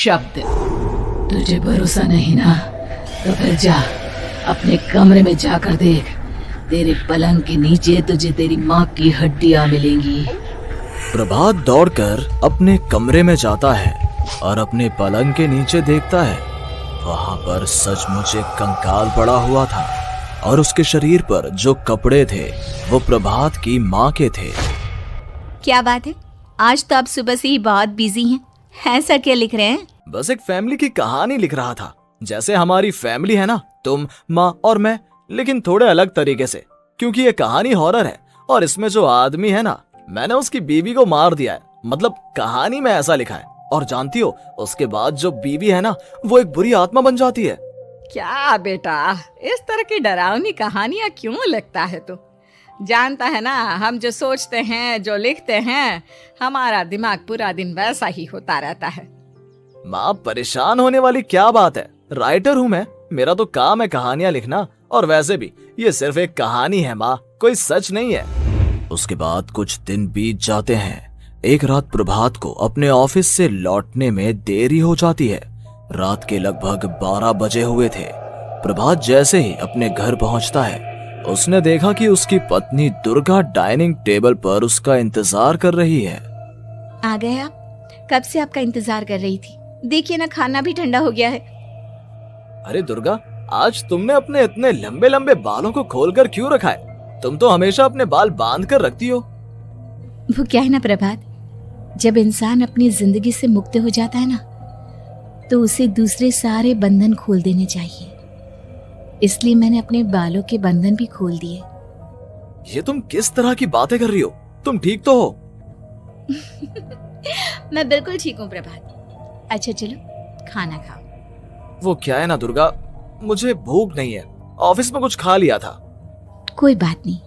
अपशब्द। तुझे भरोसा नहीं ना, तो फिर जा अपने कमरे में जाकर देख। तेरे पलंग के नीचे तुझे तेरी माँ की हड्डियां मिलेंगी। प्रभात दौड़कर अपने कमरे में जाता है और अपने पलंग के नीचे देखता है। वहां पर सचमुच एक कंकाल पड़ा हुआ था और उसके शरीर पर जो कपड़े थे वो प्रभात की माँ के थे। क्या बात है, आज तो आप सुबह से ही बहुत बिजी हैं। ऐसा क्या लिख रहे हैं? बस एक फैमिली की कहानी लिख रहा था। जैसे हमारी फैमिली है ना, तुम, माँ और मैं, लेकिन थोड़े अलग तरीके से, क्योंकि ये कहानी हॉरर है और इसमें जो आदमी है ना, मैंने उसकी बीवी को मार दिया है। मतलब कहानी में ऐसा लिखा है। और जानती हो, उसके बाद जो बीवी है ना, वो एक बुरी आत्मा बन जाती है। क्या बेटा, इस तरह की डरावनी कहानियां क्यों लिखता है तू? जानता है ना, हम जो सोचते हैं, जो लिखते हैं, हमारा दिमाग पूरा दिन वैसा ही होता रहता है। माँ, परेशान होने वाली क्या बात है? राइटर हूँ मैं, मेरा तो काम है कहानियां लिखना। और वैसे भी ये सिर्फ एक कहानी है माँ, कोई सच नहीं है। उसके बाद कुछ दिन बीत जाते हैं। एक रात प्रभात को अपने ऑफिस से लौटने में देरी हो जाती है। रात के लगभग 12 बजे हुए थे। प्रभात जैसे ही अपने घर पहुंचता है, उसने देखा कि उसकी पत्नी दुर्गा डाइनिंग टेबल पर उसका इंतजार कर रही है। आ गए आप? कब से आपका इंतजार कर रही थी। देखिए ना, खाना भी ठंडा हो गया है। अरे दुर्गा, आज तुमने अपने इतने लंबे लंबे बालों को खोलकर क्यों रखा है? तुम तो हमेशा अपने बाल बांध कर रखती हो। वो क्या है ना प्रभात, जब इंसान अपनी जिंदगी से मुक्त हो जाता है ना, तो उसे दूसरे सारे बंधन खोल देने चाहिए। इसलिए मैंने अपने बालों के बंधन भी खोल दिए। ये तुम किस तरह की बातें कर रही हो? तुम ठीक तो हो? मैं बिल्कुल ठीक हूँ प्रभात। अच्छा चलो खाना खाओ। वो क्या है ना दुर्गा, मुझे भूख नहीं है। ऑफिस में कुछ खा लिया था। कोई बात नहीं,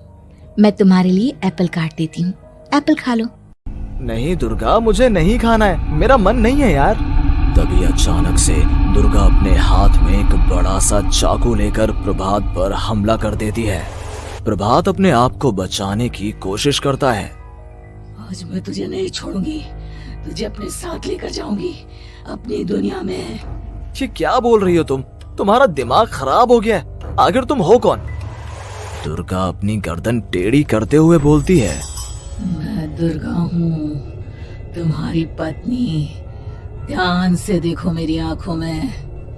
मैं तुम्हारे लिए एप्पल काट देती हूँ, एप्पल खा लो। नहीं दुर्गा, मुझे नहीं खाना है, मेरा मन नहीं है यार। तभी अचानक से दुर्गा अपने हाथ में एक बड़ा सा चाकू लेकर प्रभात पर हमला कर देती है। प्रभात अपने आप को बचाने की कोशिश करता है। आज मैं तुझे नहीं छोड़ूंगी, तुझे अपने साथ लेकर जाऊंगी अपनी दुनिया में। ये क्या बोल रही हो तुम? तुम्हारा दिमाग खराब हो गया है। आखिर तुम हो कौन? दुर्गा अपनी गर्दन टेढ़ी करते हुए बोलती है। मैं दुर्गा हूँ, तुम्हारी पत्नी। ध्यान से देखो मेरी आंखों में।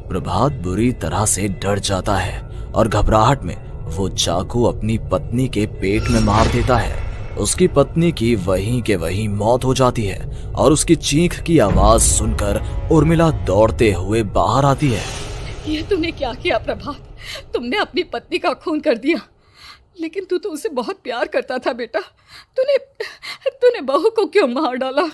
प्रभात बुरी तरह से डर जाता है और घबराहट में वो चाकू अपनी पत्नी के पेट में मार देता है। उसकी पत्नी की वहीं के वहीं मौत हो जाती है और उसकी चीख की आवाज सुनकर उर्मिला दौड़ते हुए बाहर आती है। ये तूने क्या किया प्रभात? तुमने अपनी पत्नी का खून कर दिया। लेकिन तू तो उसे बहुत प्यार करता था बेटा। तूने बहू को क्यों मार डाला?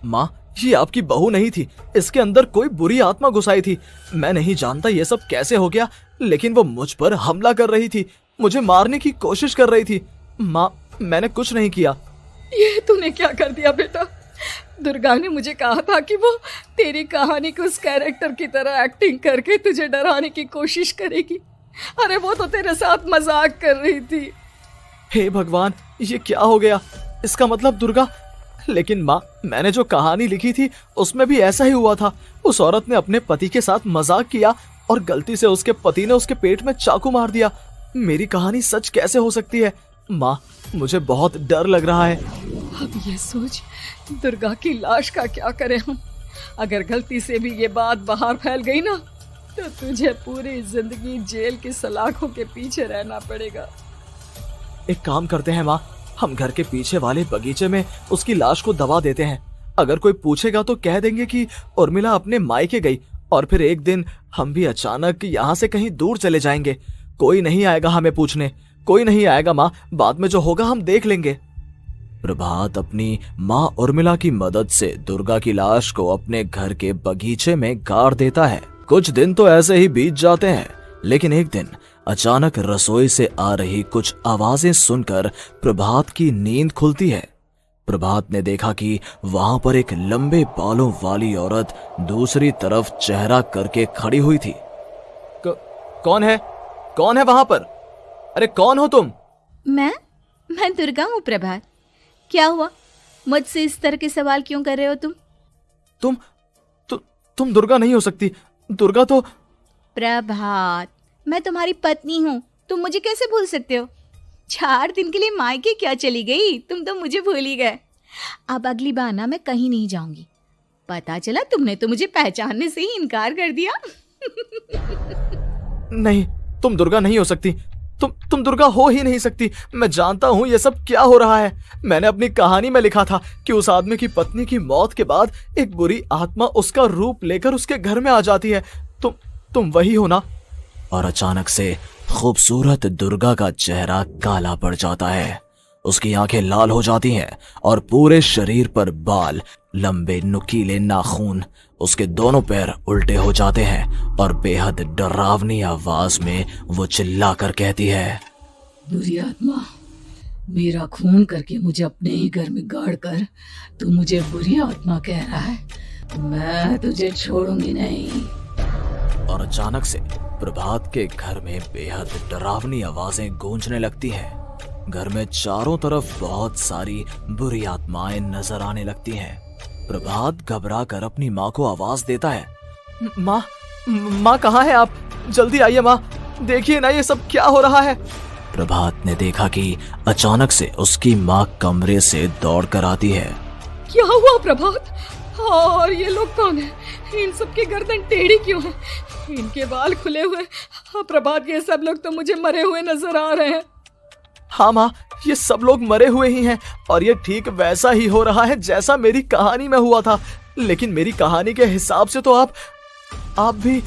माँ, ये आपकी बहू नहीं थी, इसके अंदर कोई बुरी आत्मा घुसाई थी। मैं नहीं जानता ये सब कैसे हो गया, लेकिन वो मुझ पर हमला कर रही थी, मुझे मारने की कोशिश कर रही थी। माँ, मैंने कुछ नहीं किया। ये तूने क्या कर दिया बेटा? दुर्गा ने मुझे कहा था कि वो तेरी कहानी के उस कैरेक्टर की तरह एक्टिंग करके तुझे डराने की कोशिश करेगी। अरे वो तो तेरे साथ मजाक कर रही थी। हे भगवान, ये क्या हो गया? इसका मतलब दुर्गा। लेकिन माँ, मैंने जो कहानी लिखी थी उसमें भी ऐसा ही हुआ था। उस औरत ने अपने पति के साथ मजाक किया और गलती से उसके पति ने उसके पेट में चाकू मार दिया। मेरी कहानी सच कैसे हो सकती है? माँ, मुझे बहुत डर लग रहा है। अब ये सोच, दुर्गा की लाश का क्या करें हम? अगर गलती से भी ये बात बाहर फैल गई ना, तो तुझे पूरी जिंदगी जेल की सलाखों के पीछे रहना पड़ेगा। एक काम करते हैं माँ, हम घर के पीछे वाले बगीचे में उसकी लाश को दबा देते हैं। अगर कोई पूछेगा तो कह देंगे कि उर्मिला अपने मायके गई और फिर एक दिन हम भी अचानक यहाँ से कहीं दूर चले जाएंगे। कोई नहीं आएगा हमें पूछने, कोई नहीं आएगा माँ, बाद में जो होगा हम देख लेंगे। प्रभात अपनी माँ उर्मिला की मदद से दुर्गा की लाश को अपने घर के बगीचे में गाड़ देता है। कुछ दिन तो ऐसे ही बीत जाते हैं, लेकिन एक दिन अचानक रसोई से आ रही कुछ आवाजें सुनकर प्रभात की नींद खुलती है। प्रभात ने देखा कि वहां पर एक लंबे बालों वाली औरत दूसरी तरफ चेहरा करके खड़ी हुई थी। कौन है? कौन है वहां पर? अरे कौन हो तुम? मैं दुर्गा हूँ प्रभात। क्या हुआ? मुझसे इस तरह के सवाल क्यों कर रहे हो तुम? तुम दुर्गा नहीं हो सकती। दुर्गा तो प्रभात, मैं तुम्हारी पत्नी हूँ, तुम मुझे कैसे भूल सकते हो? 4 दिन के लिए मायके क्या चली गई, तुम तो मुझे भूल ही गए। अब अगली बार ना मैं कहीं नहीं जाऊंगी। पता चला तुमने तो मुझे पहचानने से ही इनकार कर दिया। नहीं, तुम दुर्गा नहीं हो सकती। तुम दुर्गा हो ही नहीं सकती। मैं जानता हूँ ये सब क्या हो रहा है। मैंने अपनी कहानी में लिखा था कि उस आदमी की पत्नी की मौत के बाद एक बुरी आत्मा उसका रूप लेकर उसके घर में आ जाती है। तुम वही हो ना? और अचानक से खूबसूरत दुर्गा का चेहरा काला पड़ जाता है। उसकी आंखें लाल हो जाती हैं और पूरे शरीर पर बाल, लंबे नुकीले नाखून, उसके दोनों पैर उल्टे हो जाते हैं और बेहद डरावनी आवाज में वो चिल्लाकर कहती है, बुरी आत्मा, मेरा खून करके मुझे अपने ही घर में गाड़ कर तू मुझे बुरी आत्मा कह रहा है? मैं तुझे छोड़ूंगी नहीं। और अचानक से प्रभात के घर में बेहद डरावनी आवाजें गूंजने लगती हैं। घर में चारों तरफ बहुत सारी बुरी आत्माएं नजर आने लगती हैं। प्रभात घबरा कर अपनी माँ को आवाज देता है, माँ कहाँ है आप? जल्दी आइए माँ, देखिए ना ये सब क्या हो रहा है। प्रभात ने देखा कि अचानक से उसकी माँ कमरे से दौड़ कर आती है। क्या हुआ प्रभात? और ये लोग कौन है? इन सब की गर्दन टेढ़ी क्यों है? इनके बाल खुले हुए। प्रभात, ये सब लोग तो मुझे मरे हुए नजर आ रहे हैं। हाँ माँ, ये सब लोग मरे हुए ही हैं और ये ठीक वैसा ही हो रहा है जैसा मेरी कहानी में हुआ था। लेकिन मेरी कहानी के हिसाब से तो आप भी।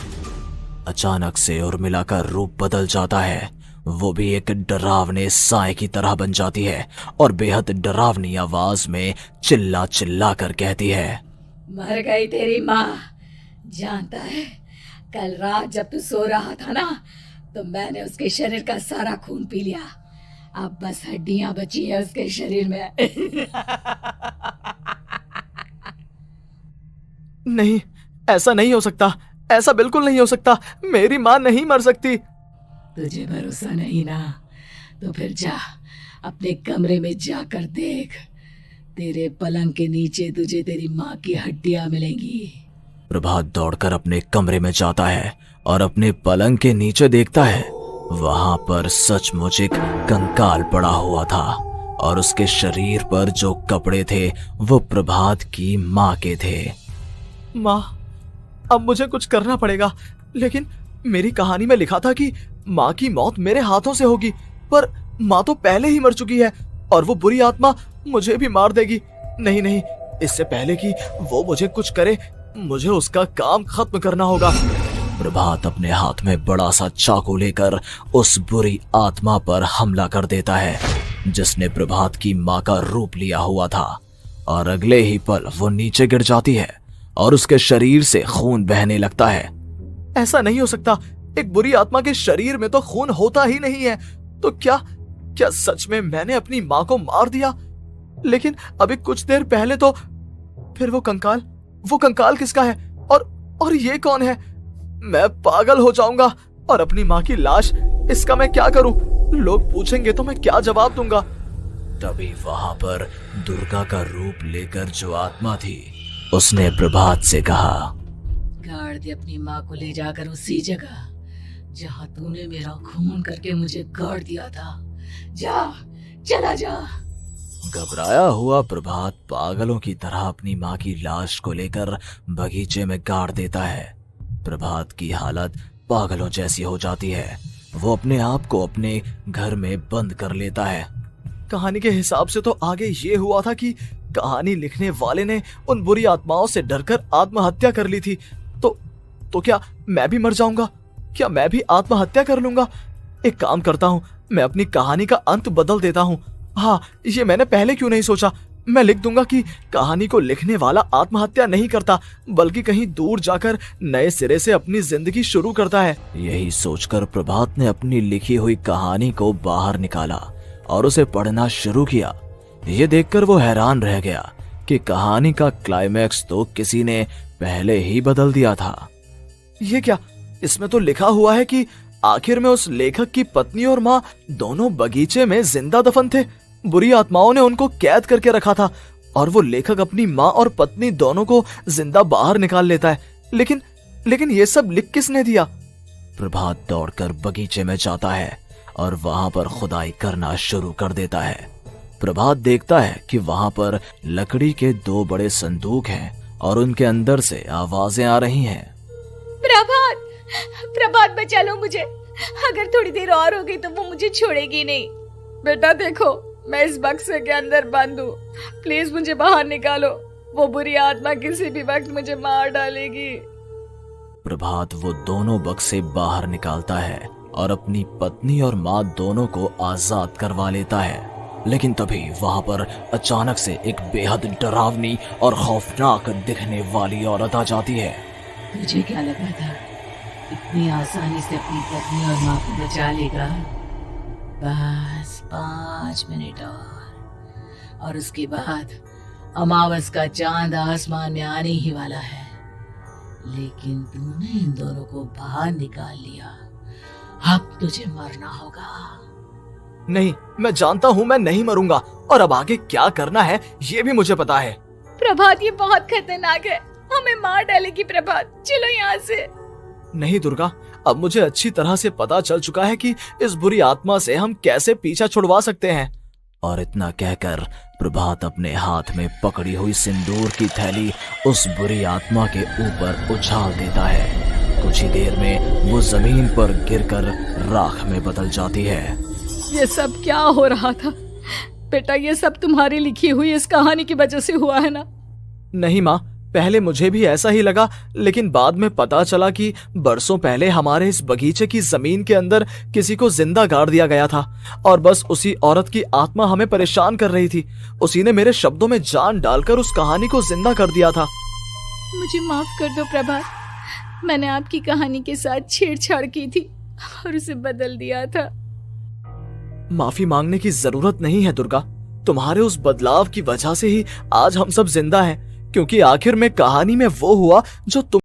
अचानक से उर्मिला का रूप बदल जाता है। वो भी एक डरावने साए की तरह बन जाती है और बेहद डरावनी आवाज में चिल्ला चिल्ला कर कहती है, मर गई तेरी माँ। जानता है, कल रात जब तू सो रहा था ना, तो मैंने उसके शरीर का सारा खून पी लिया। अब बस हड्डियां बची है उसके शरीर में। नहीं, ऐसा नहीं हो सकता। ऐसा बिल्कुल नहीं हो सकता। मेरी माँ नहीं मर सकती। तुझे भरोसा नहीं ना? तो फिर जा, अपने कमरे में जाकर देख। तेरे पलंग के नीचे तुझे तेरी माँ की हड्डियां मिलेंगी। प्रभात दौड़कर अपने कमरे में जाता है और अपने पलंग के नीचे देखता है। वहां पर सचमुच एक कंकाल पड़ा हुआ था और उसके शरीर पर जो कपड़े थे वो प्रभात की माँ के थे। माँ, अब मुझे कुछ करना पड़ेगा। लेकिन मेरी कहानी में लिखा था कि माँ की मौत मेरे हाथों से होगी, पर माँ तो पहले ही मर चुकी है और वो बुरी आत्मा मुझे भी मार देगी। नहीं नहीं, इससे पहले कि वो मुझे कुछ करे, मुझे उसका काम खत्म करना होगा। प्रभात अपने हाथ में बड़ा सा चाकू लेकर उस बुरी आत्मा पर हमला कर देता है जिसने प्रभात की माँ का रूप लिया हुआ था, और अगले ही पल वो नीचे गिर जाती है और उसके शरीर से खून बहने लगता है। ऐसा नहीं हो सकता। एक बुरी आत्मा के शरीर में तो खून होता ही नहीं है। तो क्या सच में मैंने अपनी माँ को मार दिया? लेकिन अभी कुछ देर पहले तो फिर वो कंकाल किसका है? और ये कौन है? मैं पागल हो जाऊंगा। और अपनी माँ की लाश, इसका मैं क्या करूं? लोग पूछेंगे तो मैं क्या जवाब दूंगा? तभी वहां पर दुर्गा का रूप लेकर जो आत्मा थी उसने प्रभात से कहा, गाड़ दे अपनी माँ को ले जाकर उसी जगह जहाँ तूने मेरा खून करके मुझे गाड़ दिया था। जा, चला जा। घबराया हुआ प्रभात पागलों की तरह अपनी माँ की लाश को लेकर बगीचे में गाड़ देता है। प्रभात की हालत पागलों जैसी हो जाती है। वो अपने आप को अपने घर में बंद कर लेता है। कहानी के हिसाब से तो आगे ये हुआ था कि कहानी लिखने वाले ने उन बुरी आत्माओं से डरकर आत्महत्या कर ली थी। तो क्या मैं भी मर जाऊंगा? क्या मैं भी आत्महत्या कर लूंगा? एक काम करता हूँ, मैं अपनी कहानी का अंत बदल देता हूँ। हाँ, ये मैंने पहले क्यों नहीं सोचा। मैं लिख दूंगा कि कहानी को लिखने वाला आत्महत्या नहीं करता, बल्कि कहीं दूर जाकर नए सिरे से अपनी जिंदगी शुरू करता है। यही सोचकर प्रभात ने अपनी लिखी हुई कहानी को बाहर निकाला और उसे पढ़ना शुरू किया। ये देखकर वो हैरान रह गया कि कहानी का क्लाइमैक्स तो किसी ने पहले ही बदल दिया था। ये क्या? इसमें तो लिखा हुआ है कि आखिर में उस लेखक की पत्नी और माँ दोनों बगीचे में जिंदा दफन थे। बुरी आत्माओं ने उनको कैद करके रखा था और वो लेखक अपनी माँ और पत्नी दोनों को जिंदा बाहर निकाल लेता है। लेकिन लेकिन ये सब लिख किसने दिया? प्रभात दौड़कर बगीचे में जाता है और वहां पर खुदाई करना शुरू कर देता है। प्रभात देखता है कि वहां पर लकड़ी के 2 बड़े संदूक हैं और उनके अंदर से आवाजें आ रही हैं। प्रभात, प्रभात बचा लो मुझे, अगर थोड़ी देर और हो गई तो वो मुझे छोड़ेगी नहीं। बेटा देखो, मैं इस बक्से के अंदर बंद हूँ, प्लीज मुझे बाहर निकालो, वो बुरी आत्मा किसी भी वक्त मुझे मार डालेगी। प्रभात वो दोनों बक्से बाहर निकालता है और अपनी पत्नी और माँ दोनों को आजाद करवा लेता है। लेकिन तभी वहां पर अचानक से एक बेहद डरावनी और खौफनाक दिखने वाली औरत आ जाती है। तुझे क्या लगा था इतनी आसानी से अपनी पत्नी और माँ को बचा लेगा? बस 5 मिनट और उसके बाद अमावस का चांद आसमान में आने ही वाला है। लेकिन तूने इन दोनों को बाहर निकाल लिया, अब तुझे मरना होगा। नहीं, मैं जानता हूँ मैं नहीं मरूंगा, और अब आगे क्या करना है ये भी मुझे पता है। प्रभात, ये बहुत खतरनाक है, हमें मार डालेगी। प्रभात, चलो यहाँ से। नहीं दुर्गा, अब मुझे अच्छी तरह से पता चल चुका है कि इस बुरी आत्मा से हम कैसे पीछा छुड़वा सकते हैं। और इतना कहकर प्रभात अपने हाथ में पकड़ी हुई सिंदूर की थैली उस बुरी आत्मा के ऊपर उछाल देता है। कुछ ही देर में वो जमीन पर गिरकर राख में बदल जाती है। ये सब क्या हो रहा था बेटा? ये सब तुम्हारी लिखी हुई इस कहानी की वजह से हुआ है ना? नहीं माँ, पहले मुझे भी ऐसा ही लगा, लेकिन बाद में पता चला कि बरसों पहले हमारे इस बगीचे की जमीन के अंदर किसी को जिंदा गाड़ दिया गया था और बस उसी औरत की आत्मा हमें परेशान कर रही थी। उसी ने मेरे शब्दों में जान डालकर उस कहानी को जिंदा कर दिया था। मुझे माफ कर दो प्रभात, मैंने आपकी कहानी के साथ छेड़छाड़ की थी और उसे बदल दिया था। माफी मांगने की जरूरत नहीं है दुर्गा, तुम्हारे उस बदलाव की वजह से ही आज हम सब जिंदा हैं, क्योंकि आखिर में कहानी में वो हुआ जो तुम